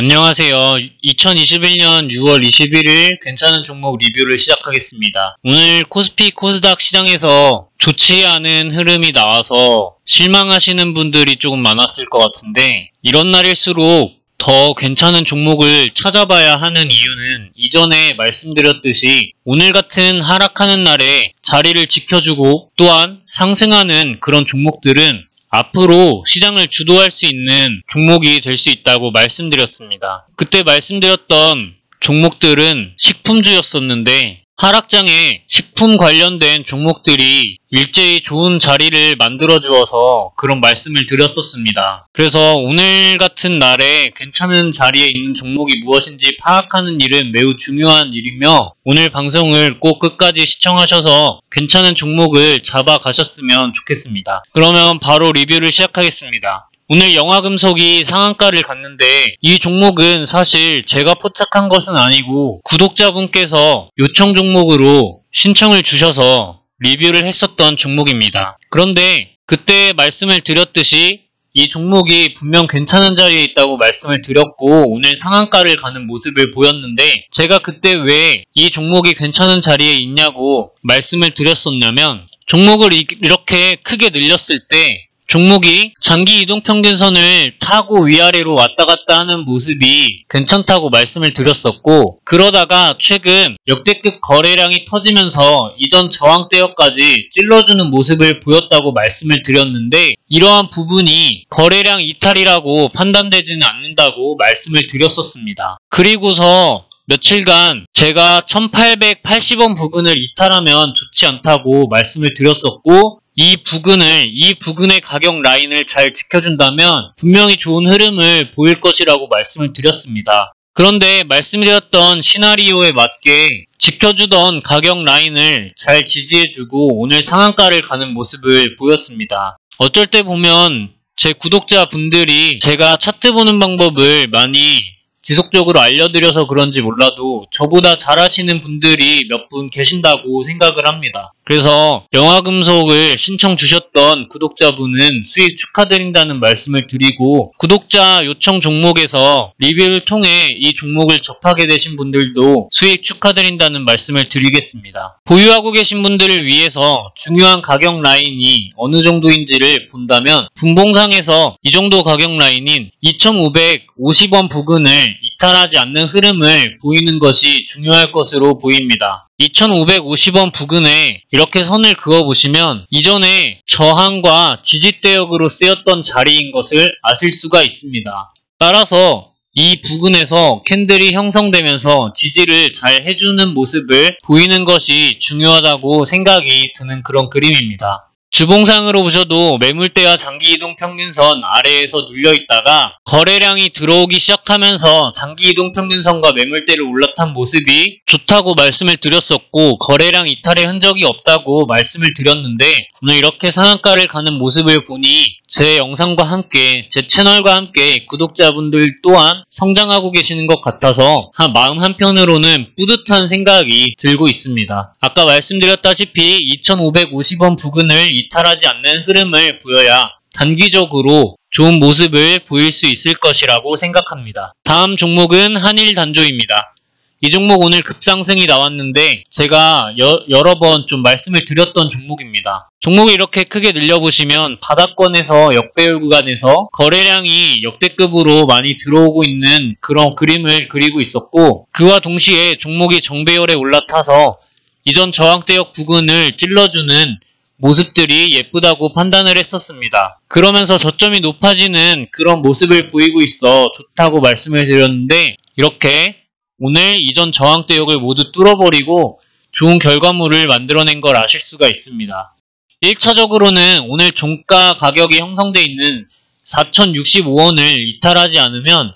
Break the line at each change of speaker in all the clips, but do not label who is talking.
안녕하세요. 2021년 6월 21일 괜찮은 종목 리뷰를 시작하겠습니다. 오늘 코스피 코스닥 시장에서 좋지 않은 흐름이 나와서 실망하시는 분들이 조금 많았을 것 같은데, 이런 날일수록 더 괜찮은 종목을 찾아봐야 하는 이유는 이전에 말씀드렸듯이 오늘 같은 하락하는 날에 자리를 지켜주고 또한 상승하는 그런 종목들은 앞으로 시장을 주도할 수 있는 종목이 될 수 있다고 말씀드렸습니다. 그때 말씀드렸던 종목들은 식품주였었는데, 하락장에 식품 관련된 종목들이 일제히 좋은 자리를 만들어 주어서 그런 말씀을 드렸었습니다. 그래서 오늘 같은 날에 괜찮은 자리에 있는 종목이 무엇인지 파악하는 일은 매우 중요한 일이며, 오늘 방송을 꼭 끝까지 시청하셔서 괜찮은 종목을 잡아 가셨으면 좋겠습니다. 그러면 바로 리뷰를 시작하겠습니다. 오늘 영화금속이 상한가를 갔는데, 이 종목은 사실 제가 포착한 것은 아니고 구독자분께서 요청 종목으로 신청을 주셔서 리뷰를 했었던 종목입니다. 그런데 그때 말씀을 드렸듯이 이 종목이 분명 괜찮은 자리에 있다고 말씀을 드렸고 오늘 상한가를 가는 모습을 보였는데, 제가 그때 왜 이 종목이 괜찮은 자리에 있냐고 말씀을 드렸었냐면, 종목을 이렇게 크게 늘렸을 때 종목이 장기 이동평균선을 타고 위아래로 왔다 갔다 하는 모습이 괜찮다고 말씀을 드렸었고, 그러다가 최근 역대급 거래량이 터지면서 이전 저항대역까지 찔러주는 모습을 보였다고 말씀을 드렸는데, 이러한 부분이 거래량 이탈이라고 판단되지는 않는다고 말씀을 드렸었습니다. 그리고서 며칠간 제가 1880원 부근을 이탈하면 좋지 않다고 말씀을 드렸었고, 이 부근의 가격 라인을 잘 지켜준다면 분명히 좋은 흐름을 보일 것이라고 말씀을 드렸습니다. 그런데 말씀드렸던 시나리오에 맞게 지켜주던 가격 라인을 잘 지지해주고 오늘 상한가를 가는 모습을 보였습니다. 어쩔 때 보면 제 구독자분들이 제가 차트 보는 방법을 많이 지속적으로 알려드려서 그런지 몰라도 저보다 잘하시는 분들이 몇 분 계신다고 생각을 합니다. 그래서 영화금속을 신청 주셨던 구독자분은 수익 축하드린다는 말씀을 드리고, 구독자 요청 종목에서 리뷰를 통해 이 종목을 접하게 되신 분들도 수익 축하드린다는 말씀을 드리겠습니다. 보유하고 계신 분들을 위해서 중요한 가격 라인이 어느 정도인지를 본다면, 분봉상에서 이 정도 가격 라인인 2550원 부근을 이탈하지 않는 흐름을 보이는 것이 중요할 것으로 보입니다. 2550원 부근에 이렇게 선을 그어보시면 이전에 저항과 지지대역으로 쓰였던 자리인 것을 아실 수가 있습니다. 따라서 이 부근에서 캔들이 형성되면서 지지를 잘 해주는 모습을 보이는 것이 중요하다고 생각이 드는 그런 그림입니다. 주봉상으로 보셔도 매물대와 장기이동평균선 아래에서 눌려있다가 거래량이 들어오기 시작하면서 장기이동평균선과 매물대를 올라탄 모습이 좋다고 말씀을 드렸었고, 거래량 이탈의 흔적이 없다고 말씀을 드렸는데, 오늘 이렇게 상한가를 가는 모습을 보니 제 영상과 함께 제 채널과 함께 구독자분들 또한 성장하고 계시는 것 같아서 마음 한편으로는 뿌듯한 생각이 들고 있습니다. 아까 말씀드렸다시피 2550원 부근을 이탈하지 않는 흐름을 보여야 단기적으로 좋은 모습을 보일 수 있을 것이라고 생각합니다. 다음 종목은 한일단조입니다. 이 종목 오늘 급상승이 나왔는데 제가 여러 번 좀 말씀을 드렸던 종목입니다. 종목을 이렇게 크게 늘려보시면 바닥권에서 역배열 구간에서 거래량이 역대급으로 많이 들어오고 있는 그런 그림을 그리고 있었고, 그와 동시에 종목이 정배열에 올라타서 이전 저항대역 부근을 찔러주는 모습들이 예쁘다고 판단을 했었습니다. 그러면서 저점이 높아지는 그런 모습을 보이고 있어 좋다고 말씀을 드렸는데, 이렇게 오늘 이전 저항대역을 모두 뚫어버리고 좋은 결과물을 만들어낸 걸 아실 수가 있습니다. 1차적으로는 오늘 종가 가격이 형성되어 있는 4065원을 이탈하지 않으면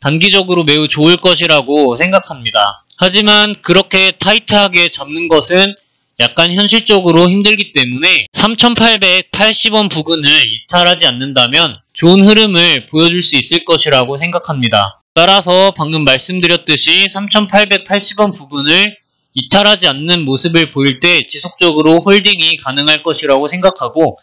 단기적으로 매우 좋을 것이라고 생각합니다. 하지만 그렇게 타이트하게 잡는 것은 약간 현실적으로 힘들기 때문에 3880원 부근을 이탈하지 않는다면 좋은 흐름을 보여줄 수 있을 것이라고 생각합니다. 따라서 방금 말씀드렸듯이 3880원 부근을 이탈하지 않는 모습을 보일 때 지속적으로 홀딩이 가능할 것이라고 생각하고,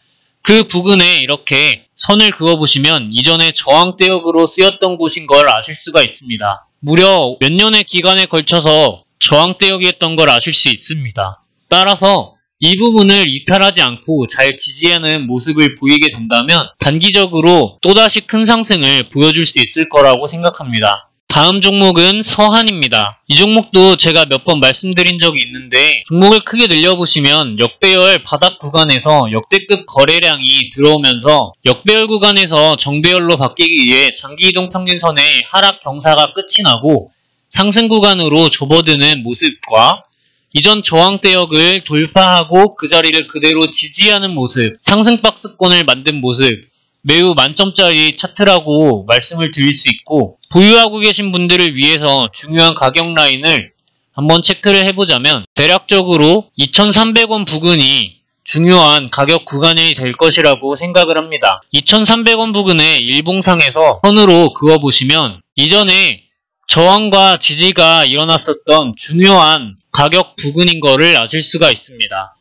그 부근에 이렇게 선을 그어보시면 이전에 저항대역으로 쓰였던 곳인 걸 아실 수가 있습니다. 무려 몇 년의 기간에 걸쳐서 저항대역이었던 걸 아실 수 있습니다. 따라서 이 부분을 이탈하지 않고 잘 지지하는 모습을 보이게 된다면 단기적으로 또다시 큰 상승을 보여줄 수 있을 거라고 생각합니다. 다음 종목은 서한입니다. 이 종목도 제가 몇 번 말씀드린 적이 있는데 종목을 크게 늘려보시면 역배열 바닥 구간에서 역대급 거래량이 들어오면서 역배열 구간에서 정배열로 바뀌기 위해 장기이동 평균선의 하락 경사가 끝이 나고 상승 구간으로 접어드는 모습과 이전 저항대역을 돌파하고 그 자리를 그대로 지지하는 모습, 상승 박스권을 만든 모습, 매우 만점짜리 차트라고 말씀을 드릴 수 있고 보유하고 계신 분들을 위해서 중요한 가격 라인을 한번 체크를 해보자면 대략적으로 2,300원 부근이 중요한 가격 구간이 될 것이라고 생각을 합니다. 2,300원 부근의 일봉상에서 선으로 그어보시면 이전에 저항과 지지가 일어났었던 중요한 가격 부근인 거를 아실 수가 있습니다.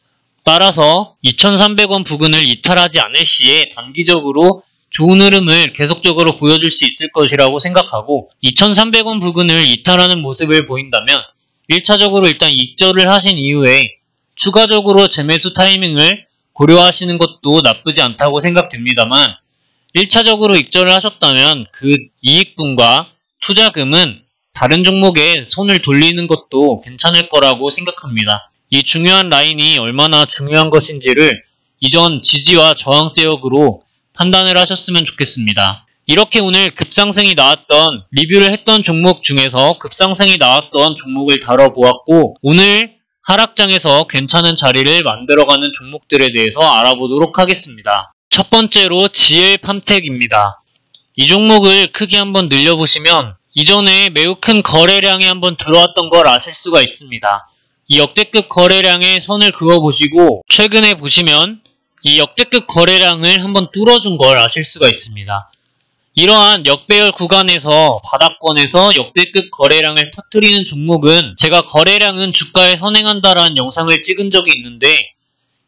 따라서 2,300원 부근을 이탈하지 않을 시에 단기적으로 좋은 흐름을 계속적으로 보여줄 수 있을 것이라고 생각하고 2,300원 부근을 이탈하는 모습을 보인다면 1차적으로 일단 익절을 하신 이후에 추가적으로 재매수 타이밍을 고려하시는 것도 나쁘지 않다고 생각됩니다만 1차적으로 익절을 하셨다면 그 이익분과 투자금은 다른 종목에 손을 돌리는 것도 괜찮을 거라고 생각합니다. 이 중요한 라인이 얼마나 중요한 것인지를 이전 지지와 저항대역으로 판단을 하셨으면 좋겠습니다. 이렇게 오늘 급상승이 나왔던 리뷰를 했던 종목 중에서 급상승이 나왔던 종목을 다뤄보았고 오늘 하락장에서 괜찮은 자리를 만들어가는 종목들에 대해서 알아보도록 하겠습니다. 첫 번째로 GL팜텍입니다. 이 종목을 크게 한번 늘려보시면 이전에 매우 큰 거래량이 한번 들어왔던 걸 아실 수가 있습니다. 이 역대급 거래량의 선을 그어보시고 최근에 보시면 이 역대급 거래량을 한번 뚫어준 걸 아실 수가 있습니다. 이러한 역배열 구간에서 바닥권에서 역대급 거래량을 터뜨리는 종목은 제가 거래량은 주가에 선행한다라는 영상을 찍은 적이 있는데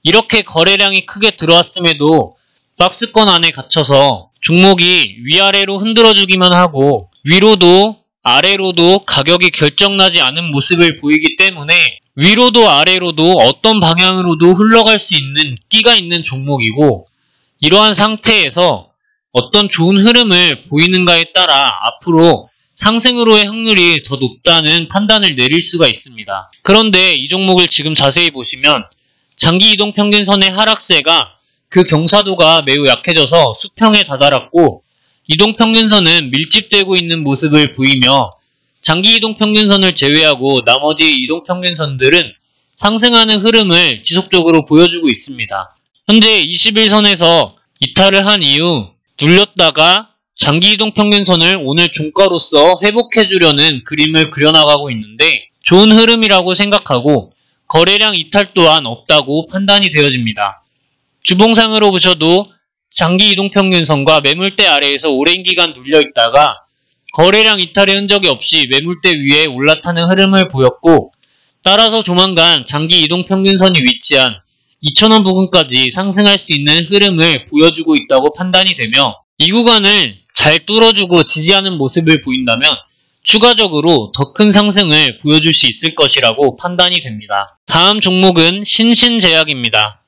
이렇게 거래량이 크게 들어왔음에도 박스권 안에 갇혀서 종목이 위아래로 흔들어주기만 하고 위로도 아래로도 가격이 결정나지 않은 모습을 보이기 때문에 위로도 아래로도 어떤 방향으로도 흘러갈 수 있는 끼가 있는 종목이고 이러한 상태에서 어떤 좋은 흐름을 보이는가에 따라 앞으로 상승으로의 확률이 더 높다는 판단을 내릴 수가 있습니다. 그런데 이 종목을 지금 자세히 보시면 장기 이동 평균선의 하락세가 그 경사도가 매우 약해져서 수평에 다다랐고 이동평균선은 밀집되고 있는 모습을 보이며 장기 이동평균선을 제외하고 나머지 이동평균선들은 상승하는 흐름을 지속적으로 보여주고 있습니다. 현재 21선에서 이탈을 한 이후 눌렸다가 장기 이동평균선을 오늘 종가로서 회복해주려는 그림을 그려나가고 있는데 좋은 흐름이라고 생각하고 거래량 이탈 또한 없다고 판단이 되어집니다. 주봉상으로 보셔도 장기 이동평균선과 매물대 아래에서 오랜 기간 눌려있다가 거래량 이탈의 흔적이 없이 매물대 위에 올라타는 흐름을 보였고 따라서 조만간 장기 이동평균선이 위치한 2,000원 부근까지 상승할 수 있는 흐름을 보여주고 있다고 판단이 되며 이 구간을 잘 뚫어주고 지지하는 모습을 보인다면 추가적으로 더 큰 상승을 보여줄 수 있을 것이라고 판단이 됩니다. 다음 종목은 신신제약입니다.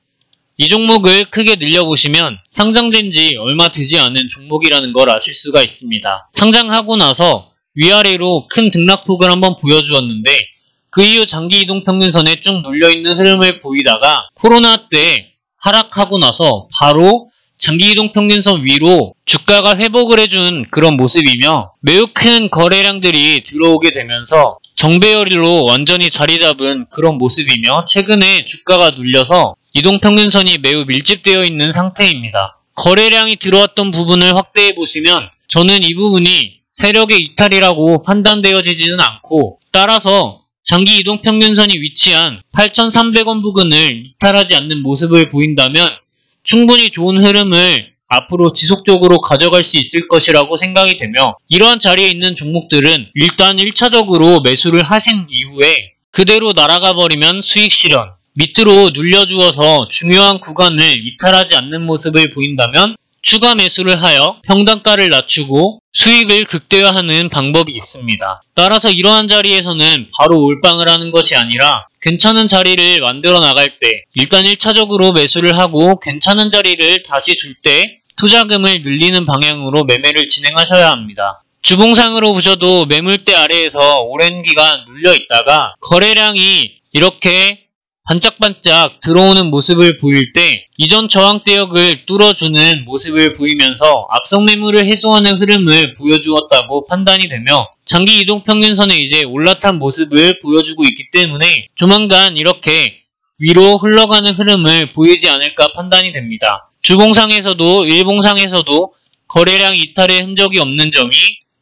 이 종목을 크게 늘려보시면 상장된 지 얼마 되지 않은 종목이라는 걸 아실 수가 있습니다. 상장하고 나서 위아래로 큰 등락폭을 한번 보여주었는데 그 이후 장기 이동평균선에 쭉 눌려있는 흐름을 보이다가 코로나 때 하락하고 나서 바로 장기 이동평균선 위로 주가가 회복을 해준 그런 모습이며 매우 큰 거래량들이 들어오게 되면서 정배열로 완전히 자리 잡은 그런 모습이며 최근에 주가가 눌려서 이동평균선이 매우 밀집되어 있는 상태입니다. 거래량이 들어왔던 부분을 확대해 보시면 저는 이 부분이 세력의 이탈이라고 판단되어지지는 않고 따라서 장기 이동평균선이 위치한 8,300원 부근을 이탈하지 않는 모습을 보인다면 충분히 좋은 흐름을 앞으로 지속적으로 가져갈 수 있을 것이라고 생각이 되며 이러한 자리에 있는 종목들은 일단 1차적으로 매수를 하신 이후에 그대로 날아가 버리면 수익 실현 밑으로 눌려주어서 중요한 구간을 이탈하지 않는 모습을 보인다면 추가 매수를 하여 평단가를 낮추고 수익을 극대화하는 방법이 있습니다. 따라서 이러한 자리에서는 바로 올빵을 하는 것이 아니라 괜찮은 자리를 만들어 나갈 때 일단 1차적으로 매수를 하고 괜찮은 자리를 다시 줄 때 투자금을 늘리는 방향으로 매매를 진행하셔야 합니다. 주봉상으로 보셔도 매물대 아래에서 오랜 기간 눌려 있다가 거래량이 이렇게 반짝반짝 들어오는 모습을 보일 때 이전 저항대역을 뚫어주는 모습을 보이면서 악성 매물을 해소하는 흐름을 보여주었다고 판단이 되며 장기 이동평균선에 이제 올라탄 모습을 보여주고 있기 때문에 조만간 이렇게 위로 흘러가는 흐름을 보이지 않을까 판단이 됩니다. 주봉상에서도 일봉상에서도 거래량 이탈의 흔적이 없는 점이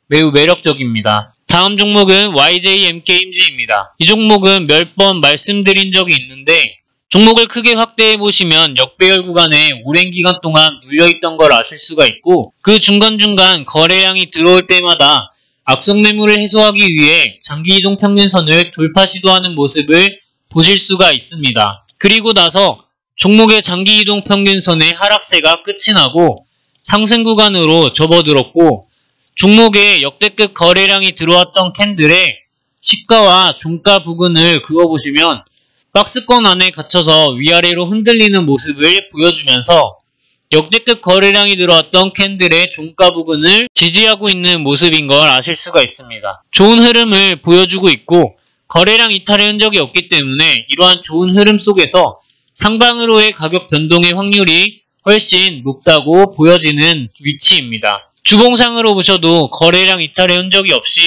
매우 매력적입니다. 다음 종목은 YJM게임즈입니다. 이 종목은 몇 번 말씀드린 적이 있는데 종목을 크게 확대해보시면 역배열 구간에 오랜 기간 동안 눌려있던 걸 아실 수가 있고 그 중간중간 거래량이 들어올 때마다 악성 매물을 해소하기 위해 장기이동 평균선을 돌파 시도하는 모습을 보실 수가 있습니다. 그리고 나서 종목의 장기이동 평균선의 하락세가 끝이 나고 상승 구간으로 접어들었고 종목의 역대급 거래량이 들어왔던 캔들의 시가와 종가 부근을 그어보시면 박스권 안에 갇혀서 위아래로 흔들리는 모습을 보여주면서 역대급 거래량이 들어왔던 캔들의 종가 부근을 지지하고 있는 모습인 걸 아실 수가 있습니다. 좋은 흐름을 보여주고 있고 거래량 이탈의 흔적이 없기 때문에 이러한 좋은 흐름 속에서 상방으로의 가격 변동의 확률이 훨씬 높다고 보여지는 위치입니다. 주봉상으로 보셔도 거래량 이탈의 흔적이 없이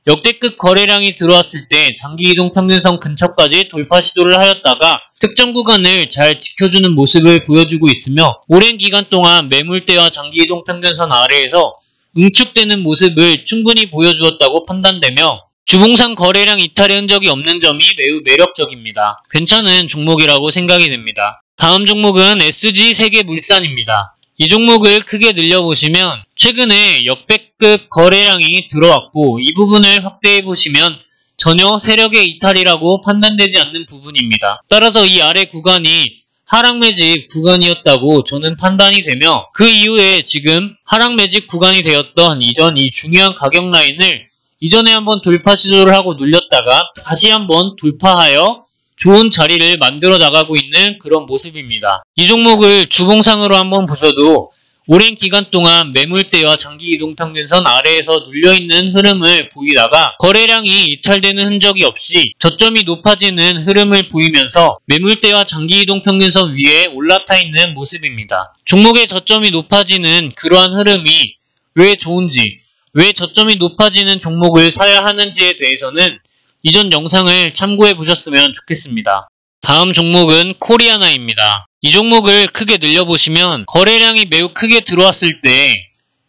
역대급 거래량이 들어왔을 때 장기이동평균선 근처까지 돌파 시도를 하였다가 특정 구간을 잘 지켜주는 모습을 보여주고 있으며 오랜 기간 동안 매물대와 장기이동평균선 아래에서 응축되는 모습을 충분히 보여주었다고 판단되며 주봉상 거래량 이탈의 흔적이 없는 점이 매우 매력적입니다. 괜찮은 종목이라고 생각이 됩니다. 다음 종목은 SG세계물산입니다. 이 종목을 크게 늘려보시면 최근에 역대급 거래량이 들어왔고 이 부분을 확대해보시면 전혀 세력의 이탈이라고 판단되지 않는 부분입니다. 따라서 이 아래 구간이 하락 매집 구간이었다고 저는 판단이 되며 그 이후에 지금 하락 매집 구간이 되었던 이전 이 중요한 가격 라인을 이전에 한번 돌파 시도를 하고 눌렸다가 다시 한번 돌파하여 좋은 자리를 만들어 나가고 있는 그런 모습입니다. 이 종목을 주봉상으로 한번 보셔도 오랜 기간 동안 매물대와 장기이동평균선 아래에서 눌려있는 흐름을 보이다가 거래량이 이탈되는 흔적이 없이 저점이 높아지는 흐름을 보이면서 매물대와 장기이동평균선 위에 올라타 있는 모습입니다. 종목의 저점이 높아지는 그러한 흐름이 왜 좋은지, 왜 저점이 높아지는 종목을 사야 하는지에 대해서는 이전 영상을 참고해 보셨으면 좋겠습니다. 다음 종목은 코리아나입니다. 이 종목을 크게 늘려보시면 거래량이 매우 크게 들어왔을 때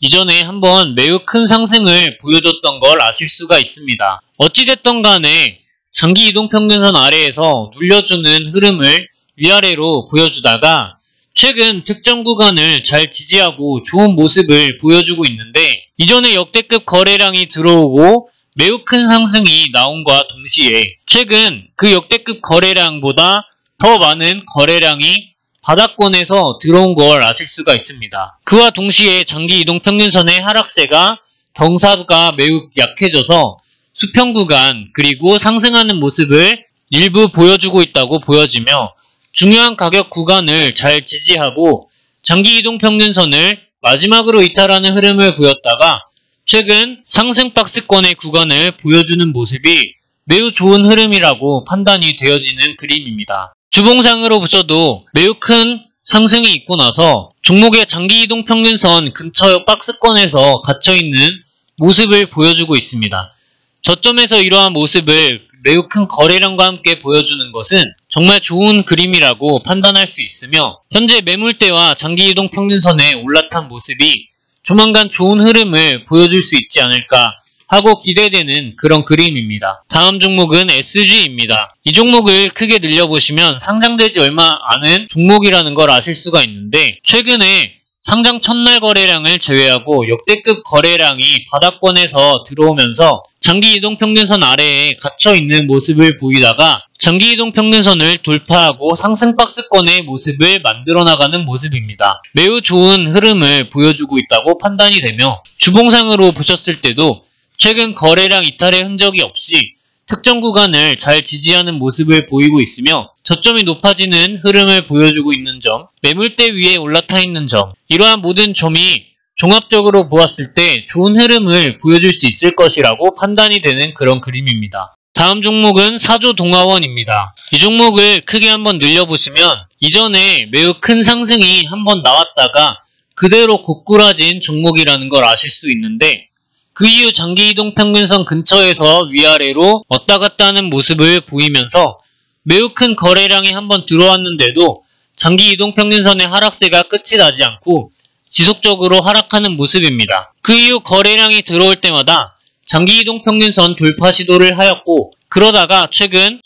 이전에 한번 매우 큰 상승을 보여줬던 걸 아실 수가 있습니다. 어찌됐던 간에 장기이동평균선 아래에서 눌려주는 흐름을 위아래로 보여주다가 최근 특정 구간을 잘 지지하고 좋은 모습을 보여주고 있는데 이전에 역대급 거래량이 들어오고 매우 큰 상승이 나온과 동시에 최근 그 역대급 거래량보다 더 많은 거래량이 바닥권에서 들어온 걸 아실 수가 있습니다. 그와 동시에 장기이동평균선의 하락세가 경사가 매우 약해져서 수평 구간 그리고 상승하는 모습을 일부 보여주고 있다고 보여지며 중요한 가격 구간을 잘 지지하고 장기이동평균선을 마지막으로 이탈하는 흐름을 보였다가 최근 상승 박스권의 구간을 보여주는 모습이 매우 좋은 흐름이라고 판단이 되어지는 그림입니다. 주봉상으로 보셔도 매우 큰 상승이 있고 나서 종목의 장기이동평균선 근처 박스권에서 갇혀있는 모습을 보여주고 있습니다. 저점에서 이러한 모습을 매우 큰 거래량과 함께 보여주는 것은 정말 좋은 그림이라고 판단할 수 있으며 현재 매물대와 장기이동평균선에 올라탄 모습이 조만간 좋은 흐름을 보여줄 수 있지 않을까 하고 기대되는 그런 그림입니다. 다음 종목은 SG입니다. 이 종목을 크게 늘려보시면 상장되지 얼마 않은 종목이라는 걸 아실 수가 있는데 최근에 상장 첫날 거래량을 제외하고 역대급 거래량이 바닥권에서 들어오면서 장기이동평균선 아래에 갇혀있는 모습을 보이다가 장기이동평균선을 돌파하고 상승박스권의 모습을 만들어 나가는 모습입니다. 매우 좋은 흐름을 보여주고 있다고 판단이 되며 주봉상으로 보셨을 때도 최근 거래량 이탈의 흔적이 없이 특정 구간을 잘 지지하는 모습을 보이고 있으며 저점이 높아지는 흐름을 보여주고 있는 점, 매물대 위에 올라타 있는 점, 이러한 모든 점이 종합적으로 보았을 때 좋은 흐름을 보여줄 수 있을 것이라고 판단이 되는 그런 그림입니다. 다음 종목은 사조동아원입니다. 이 종목을 크게 한번 늘려보시면 이전에 매우 큰 상승이 한번 나왔다가 그대로 고꾸라진 종목이라는 걸 아실 수 있는데 그 이후 장기이동평균선 근처에서 위아래로 왔다 갔다 하는 모습을 보이면서 매우 큰 거래량이 한번 들어왔는데도 장기이동평균선의 하락세가 끝이 나지 않고 지속적으로 하락하는 모습입니다. 그 이후 거래량이 들어올 때마다 장기이동평균선 돌파 시도를 하였고 그러다가 최근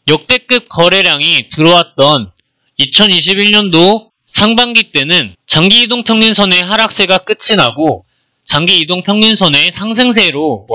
역대급 거래량이 들어왔던 2021년도 상반기 때는 장기이동평균선의 하락세가 끝이 나고 장기이동평균선의 상승세로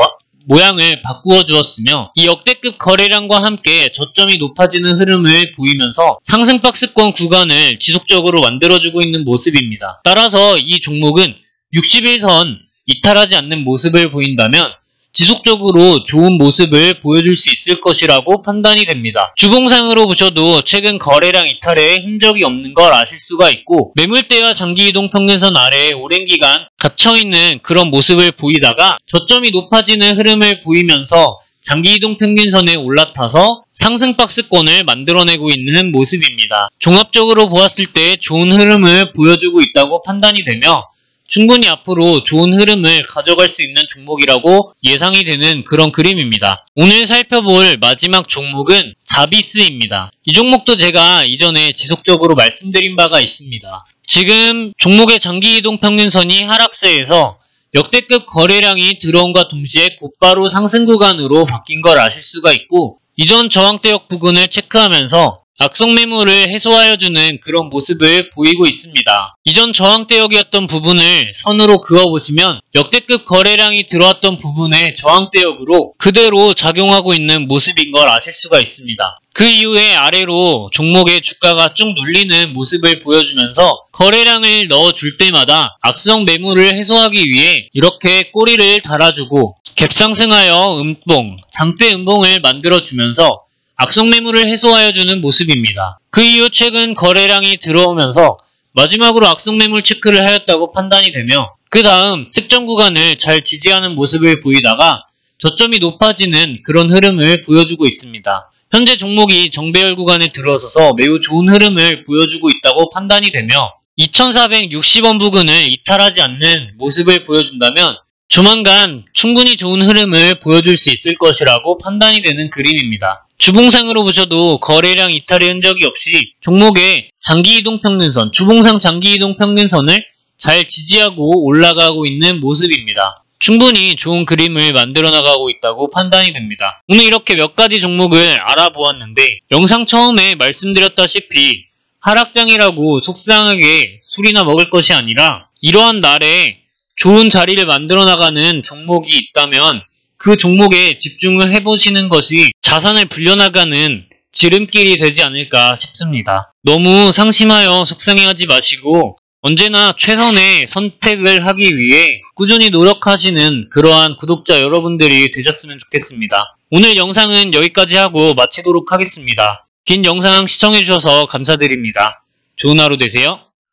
모양을 바꾸어 주었으며 이 역대급 거래량과 함께 저점이 높아지는 흐름을 보이면서 상승박스권 구간을 지속적으로 만들어주고 있는 모습입니다. 따라서 이 종목은 60일선 이탈하지 않는 모습을 보인다면 지속적으로 좋은 모습을 보여줄 수 있을 것이라고 판단이 됩니다. 주봉상으로 보셔도 최근 거래량 이탈에 흔적이 없는 걸 아실 수가 있고 매물대와 장기이동평균선 아래에 오랜 기간 갇혀있는 그런 모습을 보이다가 저점이 높아지는 흐름을 보이면서 장기이동평균선에 올라타서 상승박스권을 만들어내고 있는 모습입니다. 종합적으로 보았을 때 좋은 흐름을 보여주고 있다고 판단이 되며 충분히 앞으로 좋은 흐름을 가져갈 수 있는 종목이라고 예상이 되는 그런 그림입니다. 오늘 살펴볼 마지막 종목은 자비스입니다. 이 종목도 제가 이전에 지속적으로 말씀드린 바가 있습니다. 지금 종목의 장기이동평균선이 하락세에서 역대급 거래량이 들어온과 동시에 곧바로 상승 구간으로 바뀐 걸 아실 수가 있고 이전 저항대역 부근을 체크하면서 악성 매물을 해소하여주는 그런 모습을 보이고 있습니다. 이전 저항대역이었던 부분을 선으로 그어보시면 역대급 거래량이 들어왔던 부분의 저항대역으로 그대로 작용하고 있는 모습인 걸 아실 수가 있습니다. 그 이후에 아래로 종목의 주가가 쭉 눌리는 모습을 보여주면서 거래량을 넣어줄 때마다 악성 매물을 해소하기 위해 이렇게 꼬리를 달아주고 갭상승하여 음봉, 장대 음봉을 만들어주면서 악성 매물을 해소하여주는 모습입니다. 그 이후 최근 거래량이 들어오면서 마지막으로 악성 매물 체크를 하였다고 판단이 되며 그 다음 특정 구간을 잘 지지하는 모습을 보이다가 저점이 높아지는 그런 흐름을 보여주고 있습니다. 현재 종목이 정배열 구간에 들어서서 매우 좋은 흐름을 보여주고 있다고 판단이 되며 2460원 부근을 이탈하지 않는 모습을 보여준다면 조만간 충분히 좋은 흐름을 보여줄 수 있을 것이라고 판단이 되는 그림입니다. 주봉상으로 보셔도 거래량 이탈의 흔적이 없이 종목의 장기이동평균선, 주봉상 장기이동평균선을 잘 지지하고 올라가고 있는 모습입니다. 충분히 좋은 그림을 만들어 나가고 있다고 판단이 됩니다. 오늘 이렇게 몇 가지 종목을 알아보았는데 영상 처음에 말씀드렸다시피 하락장이라고 속상하게 술이나 먹을 것이 아니라 이러한 날에 좋은 자리를 만들어 나가는 종목이 있다면 그 종목에 집중을 해보시는 것이 자산을 불려나가는 지름길이 되지 않을까 싶습니다. 너무 상심하여 속상해하지 마시고 언제나 최선의 선택을 하기 위해 꾸준히 노력하시는 그러한 구독자 여러분들이 되셨으면 좋겠습니다. 오늘 영상은 여기까지 하고 마치도록 하겠습니다. 긴 영상 시청해주셔서 감사드립니다. 좋은 하루 되세요.